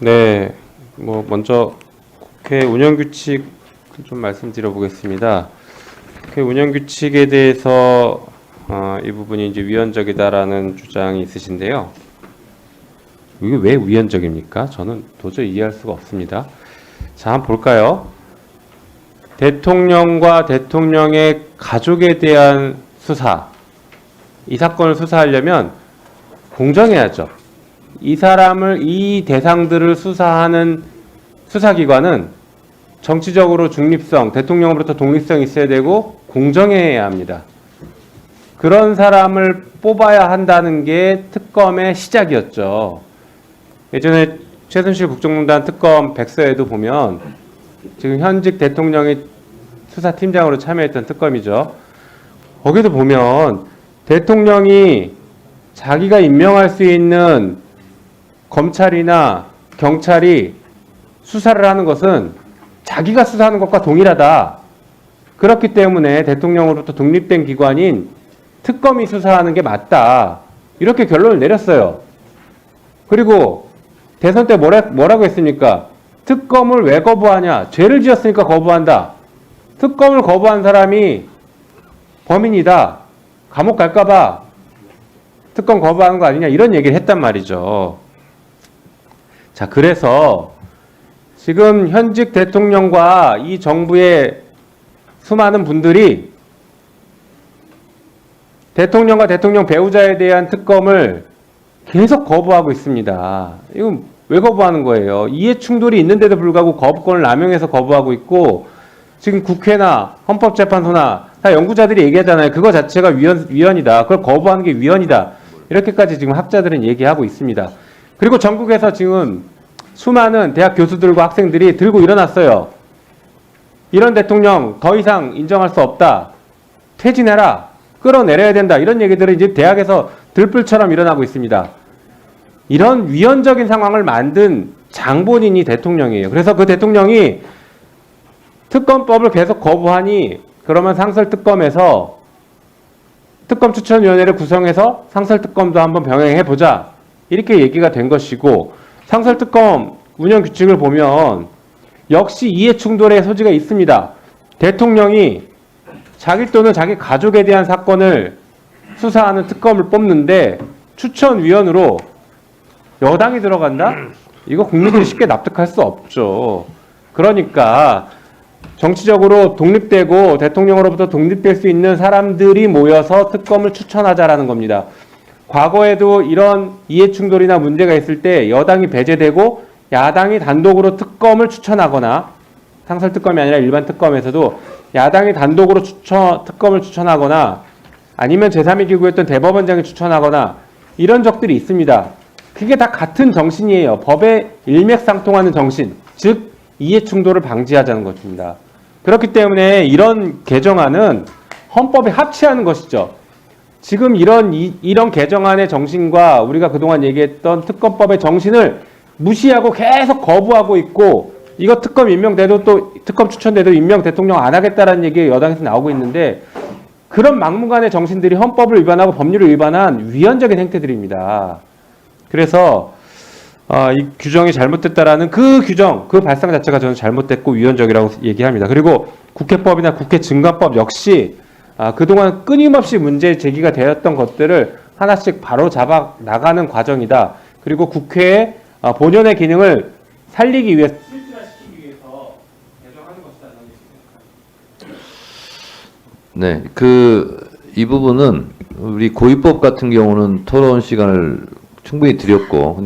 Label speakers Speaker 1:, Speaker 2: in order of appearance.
Speaker 1: 네, 먼저 국회 운영규칙 좀 말씀드려 보겠습니다. 국회 운영규칙에 대해서 이 부분이 이제 위헌적이다라는 주장이 있으신데요. 이게 왜 위헌적입니까? 저는 도저히 이해할 수가 없습니다. 자, 한번 볼까요? 대통령과 대통령의 가족에 대한 수사, 이 사건을 수사하려면 공정해야죠. 이 대상들을 수사하는 수사기관은 정치적으로 중립성, 대통령으로부터 독립성이 있어야 되고 공정해야 합니다. 그런 사람을 뽑아야 한다는 게 특검의 시작이었죠. 예전에 최순실 국정농단 특검 백서에도 보면 지금 현직 대통령이 수사팀장으로 참여했던 특검이죠. 거기도 보면 대통령이 자기가 임명할 수 있는 검찰이나 경찰이 수사를 하는 것은 자기가 수사하는 것과 동일하다. 그렇기 때문에 대통령으로부터 독립된 기관인 특검이 수사하는 게 맞다. 이렇게 결론을 내렸어요. 그리고 대선 때 뭐라고 했습니까? 특검을 왜 거부하냐? 죄를 지었으니까 거부한다. 특검을 거부한 사람이 범인이다. 감옥 갈까봐 특검 거부하는 거 아니냐? 이런 얘기를 했단 말이죠. 자, 그래서 지금 현직 대통령과 이 정부의 수많은 분들이 대통령과 대통령 배우자에 대한 특검을 계속 거부하고 있습니다. 이건 왜 거부하는 거예요? 이해 충돌이 있는데도 불구하고 거부권을 남용해서 거부하고 있고, 지금 국회나 헌법재판소나 다 연구자들이 얘기하잖아요. 그거 자체가 위헌이다. 그걸 거부하는 게 위헌이다. 이렇게까지 지금 학자들은 얘기하고 있습니다. 그리고 전국에서 지금 수많은 대학 교수들과 학생들이 들고 일어났어요. 이런 대통령 더 이상 인정할 수 없다. 퇴진해라. 끌어내려야 된다. 이런 얘기들을 이제 대학에서 들불처럼 일어나고 있습니다. 이런 위헌적인 상황을 만든 장본인이 대통령이에요. 그래서 그 대통령이 특검법을 계속 거부하니 그러면 상설특검에서 특검추천위원회를 구성해서 상설특검도 한번 병행해보자. 이렇게 얘기가 된 것이고, 상설특검 운영규칙을 보면 역시 이해충돌의 소지가 있습니다. 대통령이 자기 또는 자기 가족에 대한 사건을 수사하는 특검을 뽑는데 추천위원으로 여당이 들어간다? 이거 국민들이 쉽게 납득할 수 없죠. 그러니까 정치적으로 독립되고 대통령으로부터 독립될 수 있는 사람들이 모여서 특검을 추천하자라는 겁니다. 과거에도 이런 이해충돌이나 문제가 있을 때 여당이 배제되고 야당이 단독으로 특검을 추천하거나, 상설특검이 아니라 일반 특검에서도 야당이 단독으로 특검을 추천하거나 아니면 제3의 기구였던 대법원장이 추천하거나 이런 적들이 있습니다. 그게 다 같은 정신이에요. 법에 일맥상통하는 정신, 즉 이해충돌을 방지하자는 것입니다. 그렇기 때문에 이런 개정안은 헌법에 합치하는 것이죠. 지금 이런 개정안의 정신과 우리가 그동안 얘기했던 특검법의 정신을 무시하고 계속 거부하고 있고, 이거 특검 임명돼도 또 특검 추천돼도 임명 대통령 안 하겠다라는 얘기가 여당에서 나오고 있는데, 그런 막무가내 정신들이 헌법을 위반하고 법률을 위반한 위헌적인 행태들입니다. 그래서 이 규정이 잘못됐다라는 그 규정, 그 발상 자체가 저는 잘못됐고 위헌적이라고 얘기합니다. 그리고 국회법이나 국회증감법 역시 그동안 끊임없이 문제 제기가 되었던 것들을 하나씩 바로 잡아 나가는 과정이다. 그리고 국회의 본연의 기능을 살리기 위해, 실질화시키기 위해서 개정하는 것이다.
Speaker 2: 네, 이 부분은 우리 고위법 같은 경우는 토론 시간을 충분히 드렸고,